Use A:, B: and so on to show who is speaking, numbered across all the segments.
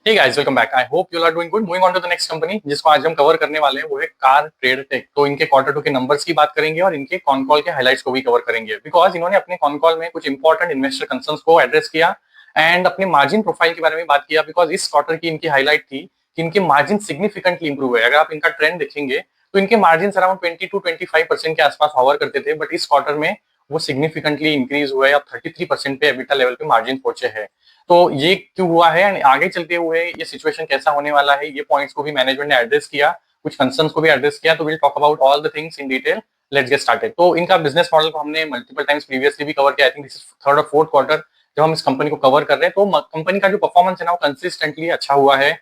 A: Hey guys, welcome back. I hope you are doing good. Moving on to the next company जिसको आज हम cover करने वाले हैं, वो है कार ट्रेड टेक। तो इनके क्वार्टर टू के नंबर्स की बात करेंगे और इनके कॉन कॉल के हाइलाइट्स को भी कवर करेंगे, बिकॉज इन्होंने अपने कॉन कॉल में कुछ इंपॉर्टेंट इन्वेस्टर कंसर्न्स को एड्रेस किया एंड अपने मार्जिन प्रोफाइल के बारे में बात किया। बिकॉज इस क्वार्टर की इनकी हाईलाइट थी कि इनके मार्जिन सिग्निफिकेंटली इंप्रूव है। अगर आप इनका ट्रेंड देखेंगे तो इनके मार्जिन अराउंड 20 to 25% के आसपास हॉवर करते थे, बट इस क्वार्टर में वो सिग्निफिकेंटली इंक्रीज हुए। अब 33% पे एबिटा लेवल पे मार्जिन पहुंचे हैं। तो ये क्यों हुआ है एंड आगे चलते हुए ये सिचुएशन कैसा होने वाला है, ये पॉइंट्स को भी मैनेजमेंट ने एड्रेस किया, कुछ कंसर्न्स को भी एड्रेस किया। तो will talk about all the things in detail. Let's get started. तो इनका बिजनेस मॉडल को हमने मल्टीपल टाइम्स प्रीवियसली भी कवर किया। I think this is third और फोर्थ क्वार्टर जब हम इस कंपनी को कवर कर रहे हैं। तो कंपनी का जो परफॉर्मेंस है ना, वो कंसिस्टेंटली अच्छा हुआ है।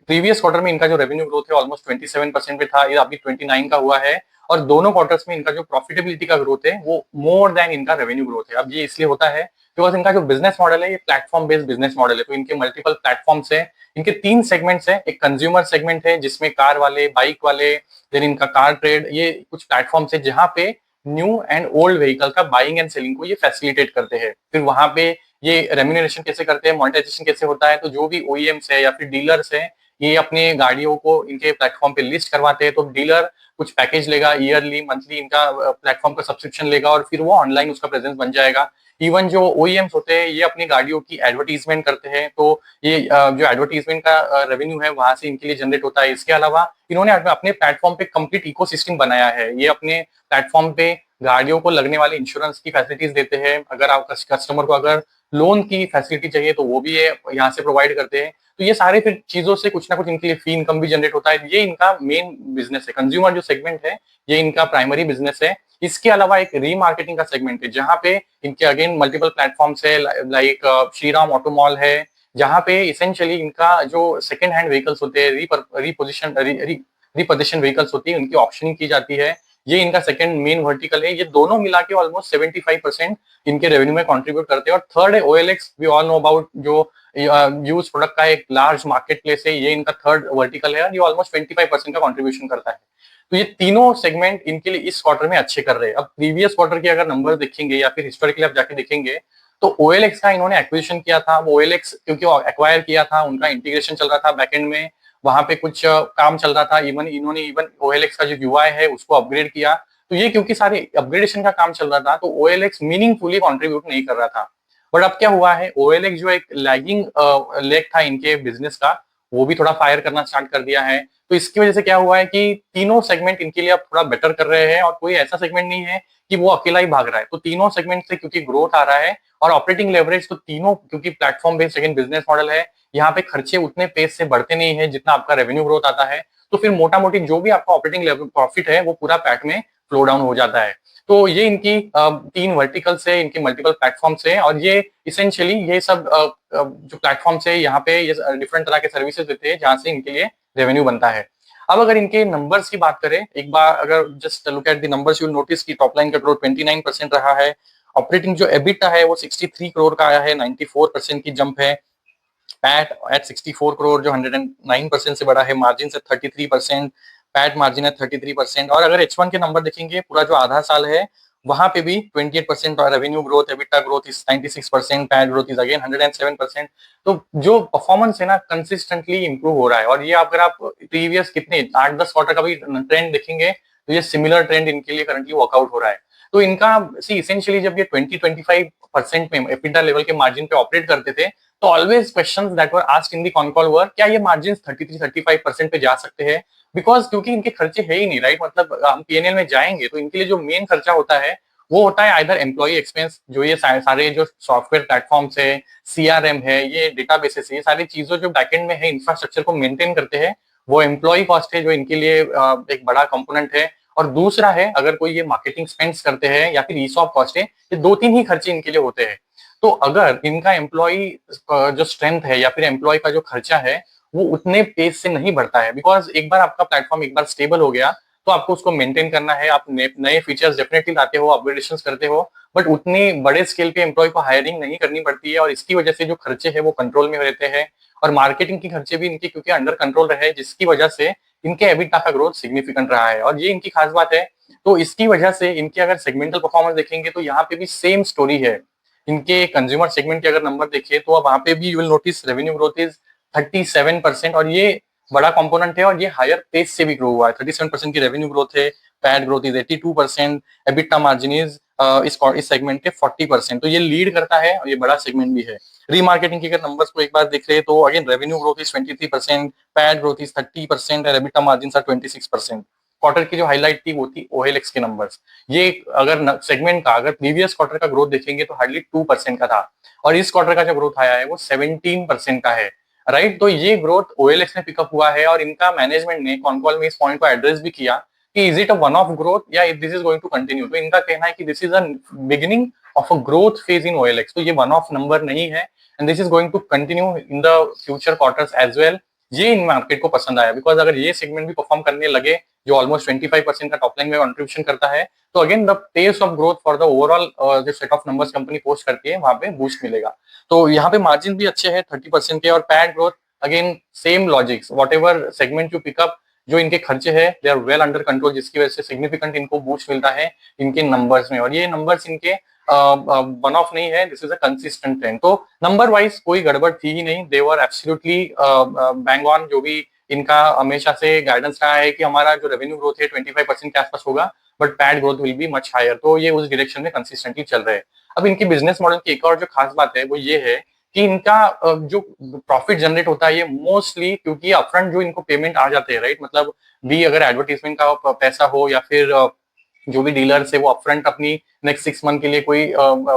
A: प्रीवियस क्वार्टर में इनका जो रेवेन्यू ग्रोथ है ऑलमोस्ट 27% पे था, ये अभी 29 का हुआ है। और दोनों क्वार्टर्स में इनका जो प्रॉफिटेबिलिटी का ग्रोथ है वो मोर देन इनका रेवेन्यू ग्रोथ है। अब ये इसलिए होता है बिकॉज इनका जो बिजनेस मॉडल है ये प्लेटफॉर्म बेस्ड बिजनेस मॉडल है। तो इनके मल्टीपल प्लेटफॉर्म्स है। इनके तीन सेगमेंट्स है। एक कंज्यूमर सेगमेंट है जिसमें कार वाले, बाइक वाले, देन इनका कार ट्रेड, ये कुछ प्लेटफॉर्म्स है जहां पे न्यू एंड ओल्ड व्हीकल का बाइंग एंड सेलिंग को ये फैसिलिटेट करते हैं। फिर वहां पे ये रेम्यूनरेशन कैसे करते हैं, मोनेटाइजेशन कैसे होता है। तो जो भी ओईएम्स है या फिर डीलर्स है, ये अपने गाड़ियों को इनके प्लेटफॉर्म पे लिस्ट करवाते हैं। तो डीलर कुछ पैकेज लेगा, ईयरली मंथली इनका प्लेटफॉर्म का सब्सक्रिप्शन लेगा और फिर वो ऑनलाइन उसका प्रेजेंस बन जाएगा। इवन जो ओईएम्स होते हैं ये अपनी गाड़ियों की एडवर्टीजमेंट करते हैं। तो ये जो एडवर्टीजमेंट का रेवेन्यू है वहां से इनके लिए जनरेट होता है। इसके अलावा इन्होंने अपने प्लेटफॉर्म पे कंप्लीट इकोसिस्टम बनाया है। ये अपने प्लेटफॉर्म पे गाड़ियों को लगने वाले इंश्योरेंस की फैसिलिटीज देते हैं। अगर आप कस्टमर को अगर लोन की फैसिलिटी चाहिए तो वो भी ये यहाँ से प्रोवाइड करते हैं। तो ये सारे फिर चीजों से कुछ ना कुछ इनके लिए फी इनकम भी जनरेट होता है। ये इनका मेन बिजनेस है। कंज्यूमर जो सेगमेंट है ये इनका प्राइमरी बिजनेस है। इसके अलावा एक रीमार्केटिंग का सेगमेंट है जहां पे इनके अगेन मल्टीपल प्लेटफॉर्म्स है, लाइक श्रीराम ऑटो मॉल है, जहां पे इसेंशियली इनका जो सेकेंड हैंड व्हीकल्स होते हैं, रिपोजिशन रिपोजिशन व्हीकल्स होती है, उनकी ऑप्शनिंग की जाती है। ये इनका सेकंड मेन वर्टिकल है। ये दोनों मिला के ऑलमोस्ट 75% इनके रेवेन्यू में कंट्रीब्यूट करते हैं। और थर्ड है OLX. We all know about, जो यूज प्रोडक्ट का एक लार्ज मार्केट प्लेस है। ये इनका थर्ड वर्टिकल है और ये ऑलमोस्ट 25% का कंट्रीब्यूशन करता है। तो ये तीनों सेगमेंट इनके लिए इस क्वार्टर में अच्छे कर रहे हैं। अब प्रीवियस क्वार्टर के अगर नंबर देखेंगे या फिर हिस्टोरिकली आप जाके देखेंगे तो ओएलएक्स का इन्होंने एक्विजिशन किया था। वो ओएलएक्स क्योंकि एक्वायर किया था, उनका इंटीग्रेशन चल रहा था बैकएंड में, वहां पे कुछ काम चल रहा था। इवन ओएलएक्स का जो यूआई है उसको अपग्रेड किया। तो ये क्योंकि सारे अपग्रेडेशन का काम चल रहा था तो ओएलएक्स मीनिंगफुली कंट्रीब्यूट नहीं कर रहा था। बट अब क्या हुआ है, ओएलएक्स जो एक लैगिंग लेग था इनके बिजनेस का, वो भी थोड़ा फायर करना स्टार्ट कर दिया है। तो इसकी वजह से क्या हुआ है कि तीनों सेगमेंट इनके लिए अब थोड़ा बेटर कर रहे हैं। और कोई ऐसा सेगमेंट नहीं है कि वो अकेला ही भाग रहा है। तो तीनों सेगमेंट से क्योंकि ग्रोथ आ रहा है और ऑपरेटिंग लेवरेज, तो तीनों क्योंकि platform based second business model है, यहाँ पे खर्चे उतने पेस से बढ़ते नहीं है जितना आपका रेवेन्यू ग्रोथ आता है। तो फिर मोटा मोटी जो भी आपका ऑपरेटिंग लेवल प्रॉफिट है वो पूरा पैट में फ्लो डाउन हो जाता है। तो ये इनकी तीन वर्टिकल्स है, इनके मल्टीपल प्लेटफॉर्म्स है। और ये इसेंशियली ये सब जो प्लेटफॉर्म्स है यहाँ पे ये डिफरेंट तरह के सर्विसेज देते हैं जहाँ से इनके लिए रेवेन्यू बनता है। अब अगर इनके नंबर्स की बात करें, एक बार अगर just look at the numbers you notice की टॉप लाइन का ग्रोथ 29% रहा है। ऑपरेटिंग जो एबिटा है वो 63 करोड़ का आया है, 94% की जंप है। पैट एट 64 करोड़ जो 109% से बढ़ा है, मार्जिन से 33%, पैट मार्जिन है 33%। और अगर H1 के नंबर देखेंगे, पूरा जो आधा साल है वहां पे भी 28% और revenue growth, EBITDA growth is 96%, PAT growth is again 107%। तो जो परफॉर्मेंस है ना कंसिस्टेंटली इंप्रूव हो रहा है। और ये अगर आप प्रीवियस कितने 8-10 क्वार्टर का भी ट्रेंड देखेंगे तो ये सिमिलर ट्रेंड इनके लिए करंटली वर्कआउट हो रहा है। तो इनका सी इसेंशियली जब ये 20-25% में एबिटा लेवल के मार्जिन पे ऑपरेट करते थे तो always questions that were asked in the con call were, क्या ये मार्जिन 33-35% पे जा सकते हैं। बिकॉज क्योंकि इनके खर्चे है ही नहीं, राइट। मतलब हम पीएनएल में जाएंगे तो इनके लिए जो मेन खर्चा होता है वो होता है आइदर एम्प्लॉय एक्सपेंस, जो ये सारे जो सॉफ्टवेयर प्लेटफॉर्म्स है, सीआरएम है, ये डेटाबेसेस है, ये सारी चीजों जो बैकएंड में है इंफ्रास्ट्रक्चर को मेंटेन करते हैं, वो एम्प्लॉय कॉस्ट है जो इनके लिए एक बड़ा कंपोनेंट है। और दूसरा है अगर कोई ये मार्केटिंग स्पेंड्स करते हैं या फिर ईसॉप कॉस्ट है, ये दो तीन ही खर्चे इनके लिए होते हैं। तो अगर इनका एम्प्लॉय जो स्ट्रेंथ है या फिर एम्प्लॉय का जो खर्चा है वो उतने पेस से नहीं बढ़ता है। बिकॉज एक बार आपका प्लेटफॉर्म एक बार स्टेबल हो गया तो आपको उसको मेंटेन करना है। आप नए फीचर्स डेफिनेटली लाते हो, अपग्रेडेशन करते हो, बट उतनी बड़े स्केल पे एम्प्लॉय को हायरिंग नहीं करनी पड़ती है। और इसकी वजह से जो खर्चे हैं वो कंट्रोल में रहते हैं। और मार्केटिंग के खर्चे भी इनके क्योंकि अंडर कंट्रोल रहे, जिसकी वजह से इनके एबिटा का ग्रोथ सिग्निफिकेंट रहा है और ये इनकी खास बात है। तो इसकी वजह से इनके अगर सेगमेंटल परफॉर्मेंस देखेंगे तो यहाँ पे भी सेम स्टोरी है। इनके कंज्यूमर सेगमेंट के अगर नंबर देखिए तो अब वहां पे भी you will notice revenue growth is 37%, और ये बड़ा कंपोनेंट है और ये हायर पेस से भी ग्रो हुआ है। 37% की रेवेन्यू ग्रोथ है, PAT growth is 82%, EBITDA margin is इस सेगमेंट के 40%, तो ये लीड करता है और ये बड़ा सेगमेंट भी है। रीमार्केटिंग के अगर नंबर्स को एक बार देख रहे हैं तो again revenue growth is 23%, PAT growth is 30% और एबिटा मार्जिन आर 26%। क्वार्टर की जो हाईलाइट थी वो थी OLX के नंबर्स। ये अगर सेगमेंट का अगर प्रीवियस क्वार्टर का ग्रोथ देखेंगे तो हार्डली 2% का था, और इस क्वार्टर का जो ग्रोथ आया है वो 17% का है, राइट। तो ये ग्रोथ OLX में पिकअप हुआ है, और इनका मैनेजमेंट ने कॉन कॉल में इस पॉइंट को एड्रेस भी किया कि is it a one of growth या this is going to continue. तो इनका कहना है कि this is a beginning of a growth phase in OLX, तो ये वन ऑफ नंबर नहीं है, and this is going to continue in the future quarters as well. ये इन मार्केट को पसंद आया, बिकॉज अगर ये सेगमेंट भी परफॉर्म करने लगे जो ऑलमोस्ट 25% का टॉप लाइन में कंट्रीब्यूशन करता है, तो again the pace of growth for the overall जो set of numbers company post करती है वहां पे बूस्ट मिलेगा। तो यहाँ पे मार्जिन भी अच्छे हैं 30% के, और PAT growth again same logics, whatever segment you pick up, जो इनके खर्चे हैं they are well under control, जिसकी वजह से सिग्निफिकेंट इनको बूस्ट मिलता है इनके नंबर्स में, और ये नंबर्स इनके वन ऑफ नहीं है, this is a consistent trend. तो नंबर वाइज कोई गड़बड़ थी ही नहीं, दे वर एब्सोल्युटली बैंग ऑन। जो भी इनका हमेशा से गाइडेंस रहा है कि हमारा जो रेवेन्यू ग्रोथ है 25% के आसपास होगा, but PAT growth will be much higher, तो ये उस डायरेक्शन में कंसिस्टेंटली चल रहे हैं। अब इनकी बिजनेस मॉडल की एक और जो खास बात है वो ये है कि इनका जो प्रॉफिट जनरेट होता है ये मोस्टली, क्योंकि अपफ्रंट जो इनको पेमेंट आ जाते हैं, राइट, मतलब भी अगर एडवर्टीजमेंट का पैसा हो या फिर जो भी डीलर्स है वो अपफ्रंट अपनी नेक्स्ट 6 मंथ के लिए कोई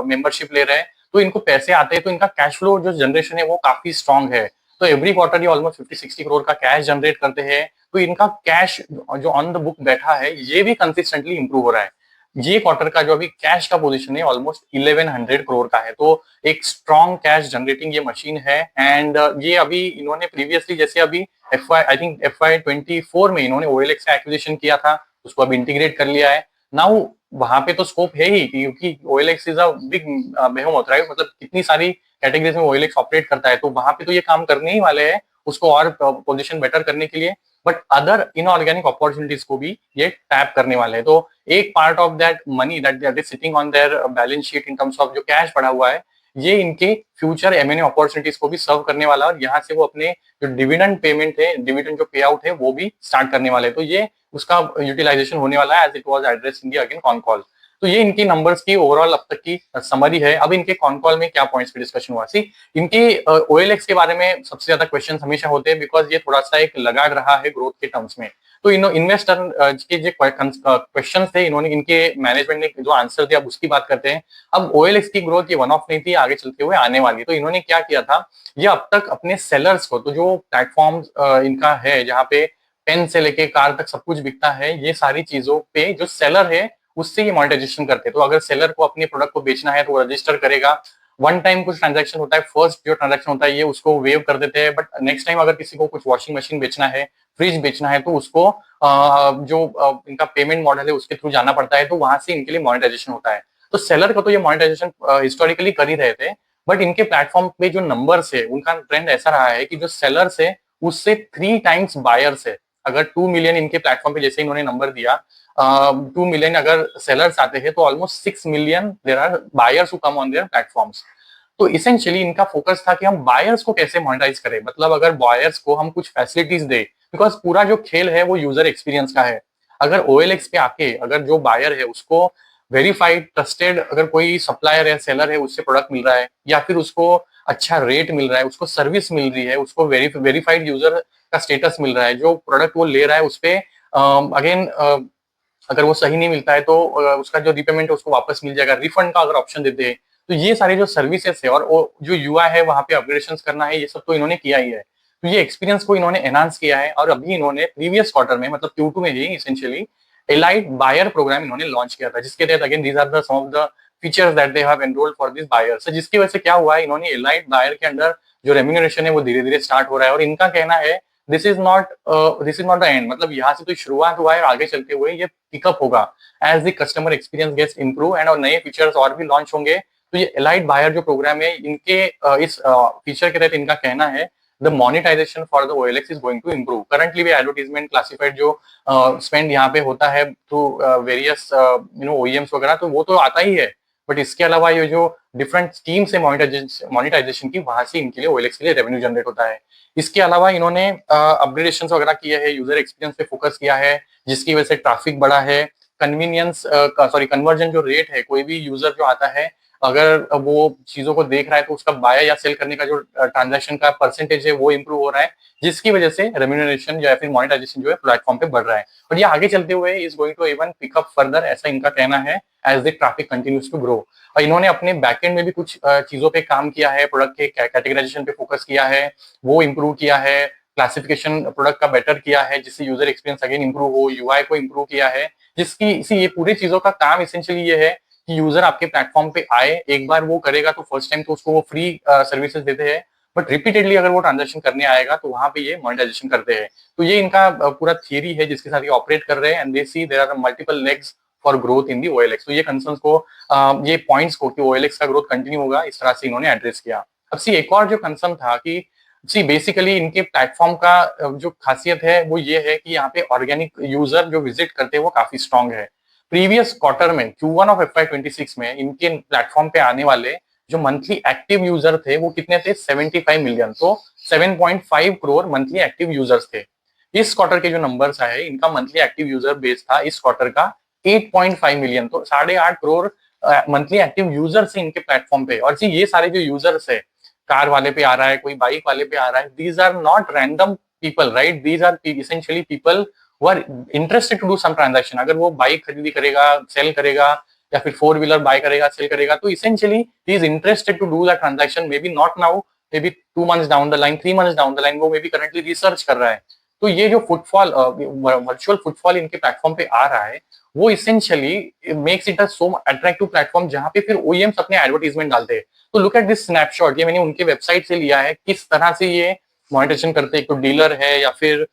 A: मेंबरशिप ले रहे हैं, तो इनको पैसे आते हैं, तो इनका कैश फ्लो जो जनरेशन है वो काफी स्ट्रांग है। तो एवरी क्वार्टर ये ऑलमोस्ट 50-60 करोड़ का कैश जनरेट करते हैं, तो इनका कैश जो ऑन द बुक बैठा है ये भी कंसिस्टेंटली इंप्रूव हो रहा है। ये क्वार्टर का जो अभी कैश का पोजीशन है ऑलमोस्ट 1100 करोड़ का है, तो एक स्ट्रॉन्ग कैश जनरेटिंग ये मशीन है। एंड ये अभी इन्होंने प्रीवियसली जैसे अभी FY 24 में इन्होंने OLX का एक्विजिशन किया था, उसको अभी इंटीग्रेट कर लिया है। नाउ वहां पे तो स्कोप है ही, क्योंकि OLX is a big behemoth, right, मतलब कितनी सारी कैटेगरीज में OLX ऑपरेट करता है, तो वहां पे तो ये काम करने ही वाले हैं उसको और पोजीशन बेटर करने के लिए, बट अदर इनऑर्गेनिक अपॉर्चुनिटीज को भी ये टैप करने वाले हैं। तो एक part of that money that they sitting on their balance sheet in terms of जो कैश पड़ा हुआ है, ये इनके फ्यूचर M&A अपॉर्चुनिटीज को भी सर्व करने वाला है, और यहाँ से वो अपने जो डिविडेंड पेमेंट है, डिविडेंड जो पे आउट है वो भी स्टार्ट करने वाले हैं। तो ये उसका यूटिलाइजेशन होने वाला है as it was address in the again con call. तो ये इनकी नंबर्स की ओवरऑल अब तक की समरी है। अब इनके कॉन कॉल में क्या पॉइंट्स पे डिस्कशन हुआ, सी इनके OLX के बारे में सबसे ज्यादा क्वेश्चन हमेशा होते हैं, बिकॉज ये थोड़ा सा एक लगाड़ रहा है ग्रोथ के टर्म्स में। तो इन्वेस्टर के जो क्वेश्चन थे, इन्होंने इनके मैनेजमेंट ने जो आंसर दिया अब उसकी बात करते हैं। अब OLX की ग्रोथ ये वन ऑफ नहीं थी, आगे चलते हुए आने वाली। तो इन्होंने क्या किया था, ये अब तक अपने सेलर्स को, तो जो प्लेटफॉर्म इनका है जहाँ पे पेन से लेके कार तक सब कुछ बिकता है, ये सारी चीजों पे जो सेलर है उससे ये मोनेटाइजेशन करते हैं। तो अगर सेलर को अपने प्रोडक्ट को बेचना है तो वो रजिस्टर करेगा, वन टाइम कुछ ट्रांजैक्शन होता है, फर्स्ट जो ट्रांजैक्शन होता है ये उसको वेव कर देते हैं, बट नेक्स्ट टाइम अगर किसी को कुछ वॉशिंग मशीन बेचना है, फ्रिज बेचना है, तो उसको जो इनका पेमेंट मॉडल है उसके थ्रू जाना पड़ता है, तो वहां से इनके लिए मोनेटाइजेशन होता है। तो सेलर का तो ये मोनेटाइजेशन हिस्टोरिकली कर ही रहे थे, बट इनके प्लेटफॉर्म पे जो नंबर्स है उनका ट्रेंड ऐसा रहा है कि जो सेलर्स है उससे 3 टाइम्स बायर्स है। अगर 2 मिलियन इनके प्लेटफॉर्म पे जैसे इन्होंने नंबर दिया, 2 मिलियन अगर सेलर्स आते हैं तो almost 6 million there are buyers who come on their platforms. तो इसेंशियली इनका फोकस था कि हम बायर्स को कैसे मोनेटाइज करें, मतलब अगर बायर्स को हम कुछ फैसिलिटीज दे, बिकॉज पूरा जो खेल है वो यूजर एक्सपीरियंस का है। अगर OLX पे आके अगर जो बायर है उसको वेरीफाइड ट्रस्टेड अगर कोई सप्लायर है, सेलर है, उससे प्रोडक्ट मिल रहा है, या फिर उसको अच्छा रेट मिल रहा है, उसको सर्विस मिल रही है, उसको वेरीफाइड यूजर का स्टेटस मिल रहा है, जो प्रोडक्ट वो ले रहा है उस पर अगेन अगर वो सही नहीं मिलता है तो उसका जो रीपेमेंट है उसको वापस मिल जाएगा, रिफंड का अगर ऑप्शन देते हैं, तो ये सारे जो सर्विसेज है और जो UI है वहां पे अपग्रेडेशन करना है, ये सब तो इन्होंने किया ही है। तो ये एक्सपीरियंस को इन्होंने एनहांस किया है, और अभी इन्होंने प्रीवियस क्वार्टर में मतलब Q2 में ही इसेंशियली एलाइट बायर प्रोग्राम इन्होंने लॉन्च किया था, जिसके तहत again these are the some of the features that they have enrolled for this buyers, जिसकी वजह से क्या हुआ है, इन्होंने एलाइट बायर के अंदर जो रेम्यूनरेशन है वो धीरे धीरे स्टार्ट हो रहा है, और इनका कहना है this is not the end, मतलब यहाँ से तो शुरुआत हुआ है और आगे चलते हुए ये पिकअप होगा as the customer experience gets improve and और नए फीचर्स और भी लॉन्च होंगे। तो ये एलाइट बायर जो प्रोग्राम है इनके इस फीचर के तहत इनका कहना है the monetization for the OLX is going to improve. Currently भी एडवर्टीजमेंट क्लासिफाइड जो स्पेंड यहाँ पे होता है थ्रू वेरियस OEMs वगैरह, तो वो तो आता ही है, बट इसके अलावा ये जो डिफरेंट स्कीम से मोनेटाइजेशन की, वहां से इनके लिए OLX के लिए रेवेन्यू जनरेट होता है। इसके अलावा इन्होंने अपग्रेडेशन वगैरह किए हैं, यूजर एक्सपीरियंस पे फोकस किया है, जिसकी वजह से ट्रैफिक बढ़ा है। कन्वीनियंस कन्वर्जन जो रेट है, कोई भी यूजर जो आता है, अगर वो चीजों को देख रहा है तो उसका बाय या सेल करने का जो ट्रांजैक्शन का परसेंटेज है वो इंप्रूव हो रहा है, जिसकी वजह से रेम्यूनरेशन या फिर मोनेटाइजेशन जो है प्लेटफॉर्म पे बढ़ रहा है। और ये आगे चलते हुए is going to even pick up further, ऐसा इनका कहना है, as the traffic continues to grow. और इन्होंने अपने बैकएंड में भी कुछ चीजों पे काम किया है, प्रोडक्ट के कैटेगराइजेशन पे फोकस किया है, वो इम्प्रूव किया है, क्लासिफिकेशन प्रोडक्ट का बेटर किया है, जिससे यूजर एक्सपीरियंस अगेन इंप्रूव हो, यूआई को इम्प्रूव किया है, जिसकी इसी ये पूरी चीजों का काम इसेंशियली ये है कि यूजर आपके प्लेटफॉर्म पे आए, एक बार वो करेगा तो फर्स्ट टाइम तो उसको वो फ्री सर्विसेज देते हैं, बट रिपीटेडली अगर वो ट्रांजेक्शन करने आएगा तो वहां पे ये मोनेटाइजेशन करते हैं। तो ये इनका पूरा थियरी है जिसके साथ ये ऑपरेट कर रहे हैं, and they see there are multiple legs for growth in the OLX। तो ये कंसर्न्स को, ये पॉइंट्स को कि OLX का ग्रोथ कंटिन्यू होगा, इस तरह से इन्होंने एड्रेस किया। अब सी एक और जो कंसर्न था कि सी बेसिकली इनके प्लेटफॉर्म का जो खासियत है वो ये है कि यहाँ पे ऑर्गेनिक यूजर जो विजिट करते हैं वो काफी स्ट्रांग है। प्रीवियस क्वार्टर में Q1 ऑफ FY26 में इनके प्लेटफॉर्म पे आने वाले जो मंथली एक्टिव यूजर थे वो कितने थे, 75 मिलियन। तो 7.5 करोड़ मंथली एक्टिव यूजर्स थे। इस क्वार्टर के जो नंबर्स आए, इनका मंथली एक्टिव यूजर बेस था इस क्वार्टर का 8.5 मिलियन। तो 8.5 करोड़ मंथली एक्टिव यूजर्स है इनके प्लेटफॉर्म पे। और जी ये सारे जो यूजर्स है, कार वाले पे आ रहा है, कोई बाइक वाले पे आ रहा है, these are not random people, right? These are essentially people who are interested to do some transaction. अगर वो बाइक खरीदी करेगा, सेल करेगा, या फिर 4 व्हीलर बाय करेगा, सेल करेगा, तो essentially he is interested to do that transaction, maybe not now, maybe 2 months down the line, 3 months down the line, वो मे बी करंटली रिसर्च कर रहा है। तो ये जो फुटफॉल, वर्चुअल फुटफॉल इनके प्लेटफॉर्म पे आ रहा है, वो essentially makes it a so attractive platform जहां पे फिर OEMs अपने एडवर्टीजमेंट डालते हैं। तो लुक एट दिस स्नैपशॉट, ये मैंने उनके वेबसाइट से लिया है, किस तरह से ये मॉनिटाइजेशन करते हैं। तो डीलर है या फिर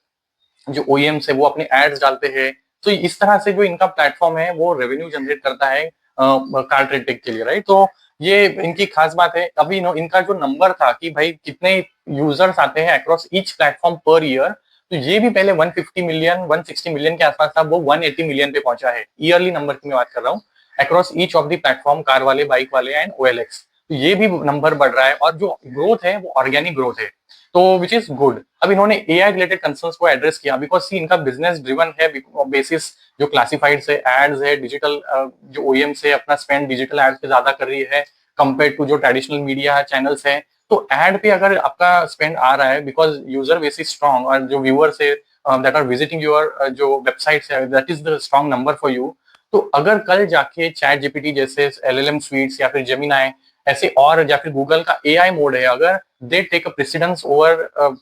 A: जो OEMs है वो अपने एड्स डालते हैं। तो इस तरह से जो इनका प्लेटफॉर्म है वो रेवेन्यू जनरेट करता है कार ट्रेड टेक के लिए, राइट? तो ये इनकी खास बात है। अभी इनका जो नंबर था कि भाई कितने यूजर्स आते हैं across each platform per year, तो ये भी पहले 150 मिलियन 160 मिलियन के आसपास था, वो 180 मिलियन पे पहुंचा है। ईयरली नंबर की मैं बात कर रहा हूँ, across each of the platform, car वाले, बाइक वाले एंड OLX। तो ये भी नंबर बढ़ रहा है, और जो ग्रोथ है वो ऑर्गेनिक ग्रोथ है, तो विच इज गुड। अब इन्होंने AI रिलेटेड कंसर्न्स को एड्रेस किया, बिकॉज सी इनका बिजनेस ड्रिवन है बेसिस जो क्लासिफाइड है, एड्स है, डिजिटल जो OEM से अपना स्पेंड डिजिटल एड्स पे ज्यादा कर रही है कंपेयर टू जो ट्रेडिशनल मीडिया चैनल्स है। तो एड पे अगर आपका स्पेंड आ रहा है, because user base is strong, और जो व्यूअर्स है दैट आर विजिटिंग योर जो वेबसाइट है, that is the strong number for you. तो अगर कल जाके चैट जीपीटी जैसे LLM स्वीट्स या फिर जेमिनाई ऐसे, और या फिर गूगल का AI मोड है, अगर they take a precedence over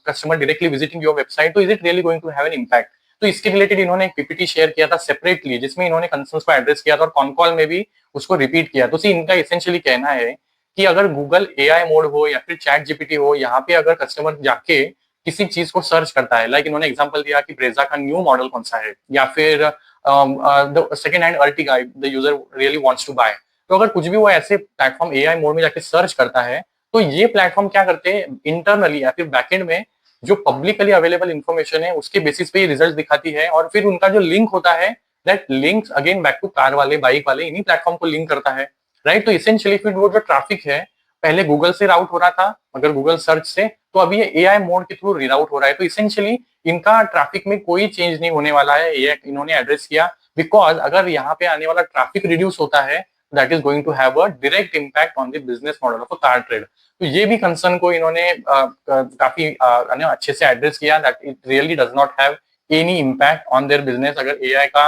A: customer directly visiting your website, तो is it really going to have an impact? तो इसके रिलेटेड इन्होंने एक PPT शेयर किया था सेपरेटली, जिसमें इन्होंने कंसर्न्स को एड्रेस किया था और कॉन कॉल में भी उसको रिपीट किया। तो इनका इसेंशियली कहना है कि अगर गूगल AI मोड हो या फिर चैट जीपीटी हो, यहाँ पे अगर कस्टमर जाके किसी चीज को सर्च करता है, लाइक इन्होंने एग्जांपल दिया कि ब्रेजा का न्यू मॉडल कौन सा है, या फिर the second hand Ertiga the user really wants to buy, तो अगर कुछ भी वो ऐसे प्लेटफॉर्म AI मोड में जाके सर्च करता है, तो ये प्लेटफॉर्म क्या करते हैं इंटरनली या फिर बैकएंड में, जो पब्लिकली अवेलेबल इन्फॉर्मेशन है उसके बेसिस पे ये रिजल्ट दिखाती है, और फिर उनका जो लिंक होता है, that links again back to car वाले, बाइक वाले, इन्हीं प्लेटफॉर्म को लिंक करता है, राइट? तो इसेंशियली फिर वो जो ट्रैफिक है, पहले गूगल से राउट हो रहा था, अगर गूगल सर्च से, तो अभी ये AI मोड के थ्रू रीराउट हो रहा है। तो इसेंशियली इनका ट्रैफिक में कोई चेंज नहीं होने वाला है, ये इन्होंने एड्रेस किया, बिकॉज अगर यहाँ पे आने वाला ट्रैफिक रिड्यूस होता है, that is going to have a direct impact on the business model of a car trade. तो ये भी कंसर्न को इन्होंने काफी अच्छे से एड्रेस किया, that it really does not have any impact on their business. अगर AI का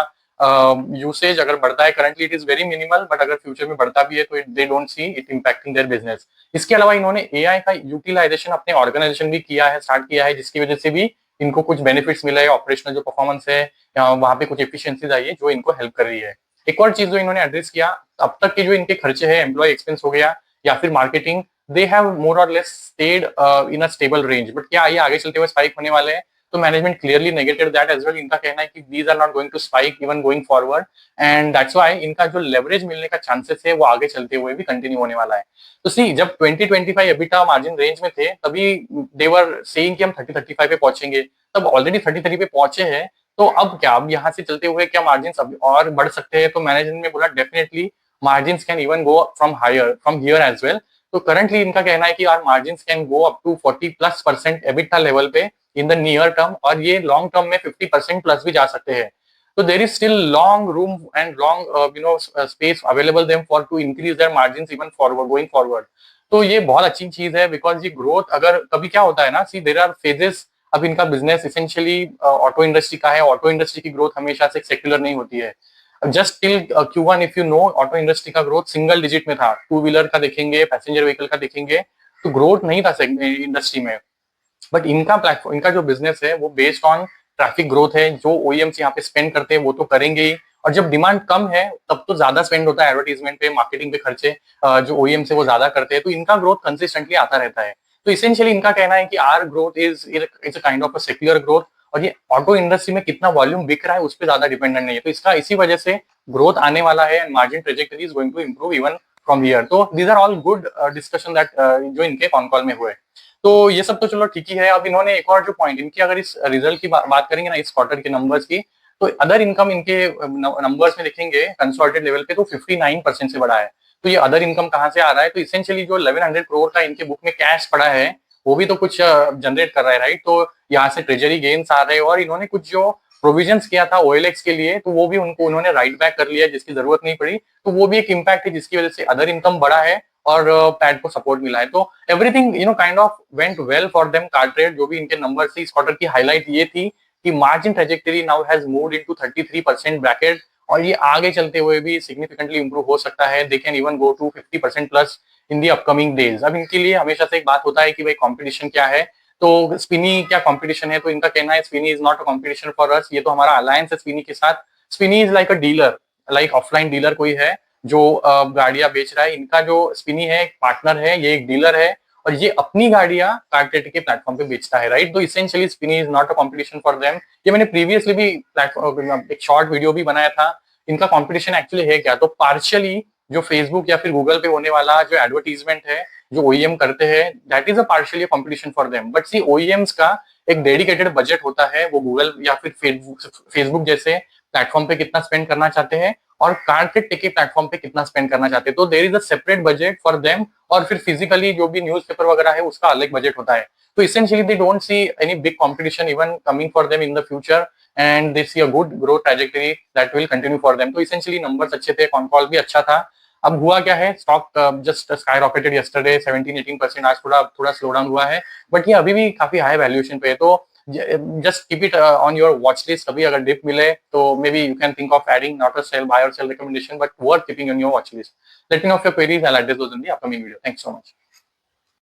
A: यूसेज अगर बढ़ता है, currently it is very minimal, but अगर फ्यूचर में बढ़ता भी है तो दे don't see it impacting their business. इसके अलावा इन्होंने AI का यूटिलाइजेशन अपने ऑर्गेनाइजेशन भी किया है, स्टार्ट किया है, जिसकी वजह से भी इनको कुछ बेनिफिट्स मिला है, ऑपरेशनल जो परफॉर्मेंस है वहां पे कुछ एफिशिएंसीज आई है जो इनको हेल्प कर रही है। एक और चीज जो इन्होंने एड्रेस किया, अब तक के जो इनके खर्चे हैं, एम्प्लॉय एक्सपेंस हो गया या फिर मार्केटिंग, दे हैव मोर और less stayed in a stable range, but क्या ये आगे चलते हुए स्पाइक होने वाले हैं? तो management clearly negated that as well. इनका कहना है कि these are not going to spike even going forward, and that's why इनका जो लेवरेज मिलने का चांसेस है वो आगे चलते हुए भी कंटिन्यू होने वाला है। तो सी जब 2025 एबिटा मार्जिन रेंज में थे, तभी देवर सेइंग कि हम 30-35 पे पहुंचेंगे, तब ऑलरेडी 33 पे पहुंचे हैं। तो अब क्या, अब यहाँ से चलते हुए क्या मार्जिन और बढ़ सकते हैं? तो मैनेजमेंट ने बोला definitely margins can even go from here as well. तो currently इनका कहना है कि our margins can go up to 40+% EBITDA level पे in the near term, और ये long term में 50% plus भी जा सकते हैं. So there is still long room and long space available them for to increase their margins even forward going forward. तो ये बहुत अच्छी चीज है, बिकॉज ये ग्रोथ अगर कभी क्या होता है ना, सी देयर आर फेजेस. अब इनका बिजनेस इसेंशियली ऑटो इंडस्ट्री का है. ऑटो इंडस्ट्री की ग्रोथ हमेशा से सेक्युलर नहीं होती है. Just till Q1 if you know, auto industry का ग्रोथ सिंगल डिजिट में था. टू व्हीलर का देखेंगे, पैसेंजर व्हीकल का देखेंगे, तो ग्रोथ नहीं था इंडस्ट्री में. बट इनका प्लेटफॉर्म, इनका जो बिजनेस है वो बेस्ड ऑन ट्रैफिक ग्रोथ है. जो ओईएम्स यहाँ पे स्पेंड करते हैं वो तो करेंगे ही, और जब डिमांड कम है तब तो ज्यादा स्पेंड होता है एडवर्टीजमेंट पे, मार्केटिंग पे खर्चे जो ओईएम्स है वो ज्यादा करते हैं. तो इनका ग्रोथ कंसिस्टेंटली आता रहता है. तो इसेंशियली इनका कहना है कि our growth is a kind of a secular growth, और ये ऑटो इंडस्ट्री में कितना वॉल्यूम बिक रहा है उस पर ज्यादा डिपेंडेंट नहीं है. तो इसका इसी वजह से ग्रोथ आने वाला है, and margin trajectory is going to improve even from here. तो these are all good discussion that जो इनके कॉन कॉल में हुए. तो ये सब तो चलो ठीक ही है. अब इन्होंने एक और जो पॉइंट इनकी, अगर इस रिजल्ट की बात करेंगे ना, इस क्वार्टर के नंबर्स की, तो अदर इनकम इनके नंबर्स में देखेंगे कंसोलिडेटेड लेवल पे तो 59% से बढ़ा है. तो ये अदर इनकम कहाँ से आ रहा है? तो इसेंशियली जो 1100 करोड़ का इनके बुक में कैश पड़ा है वो भी तो कुछ जनरेट कर रहा है, राइट? तो यहाँ से ट्रेजरी गेन्स आ रहे हैं, और इन्होंने कुछ जो प्रोविजंस किया था OLX के लिए, तो वो भी उन्होंने राइट बैक कर लिया, जिसकी जरूरत नहीं पड़ी. तो वो भी एक इम्पैक्ट है जिसकी वजह से अदर इनकम बढ़ा है और पैड को सपोर्ट मिला है. तो everything kind of went well for them. CarTrade जो भी इनके नंबर से इस क्वार्टर की हाईलाइट ये थी कि margin trajectory now has moved into 33% bracket, और ये आगे चलते हुए भी सिग्निफिकेंटली इंप्रूव हो सकता है. They can even go to 50% plus in the upcoming days. अब इनके लिए हमेशा से एक बात होता है कि भाई कंपटीशन क्या है, तो स्पिनी क्या कंपटीशन है? तो इनका कहना है Spini is not a competition for us. ये तो हमारा अलायंस है स्पिनी के साथ. Spini is like a dealer, like offline dealer कोई है जो गाड़ियां बेच रहा है. इनका जो स्पिनी है एक पार्टनर है, ये एक डीलर है, और ये अपनी गाड़ियां कार्टेट के प्लेटफॉर्म पे बेचता है, राइट? तो essentially Spini is not a competition for them. ये मैंने प्रीवियसली भी एक शॉर्ट वीडियो भी बनाया था. इनका कंपटीशन एक्चुअली है क्या? तो पार्शियली जो फेसबुक या फिर गूगल पे होने वाला जो एडवर्टीजमेंट है जो ओईएम करते हैं, that is a partially competition for them. But see OEMs का एक डेडिकेटेड बजट होता है. वो गूगल या फिर फेसबुक जैसे प्लेटफॉर्म पे कितना स्पेंड करना चाहते हैं, और कार्टेट के प्लेटफॉर्म पे कितना स्पेंड करना चाहते हैं. तो there is a separate budget for them. और फिर फिजिकली जो भी न्यूज़पेपर वगैरह है उसका अलग बजट होता है. तो essentially they don't see any big competition even coming for them in the future, and they see a good growth trajectory that will continue for them. तो इसेंशियली नंबर्स अच्छे थे, कॉन कॉल भी अच्छा था. अब हुआ क्या है, stock just sky rocketed yesterday 17-18%. आज थोड़ा स्लो डाउन हुआ है, बट ये अभी भी काफी हाई वैल्यूएशन पे है. तो just keep it on your watch list. कभी अगर डिप मिले तो maybe you can think of adding, not a sell, buy or sell recommendation, but worth keeping on your watch list. Let me know if your queries. I'll address those in the upcoming video. Thanks so much.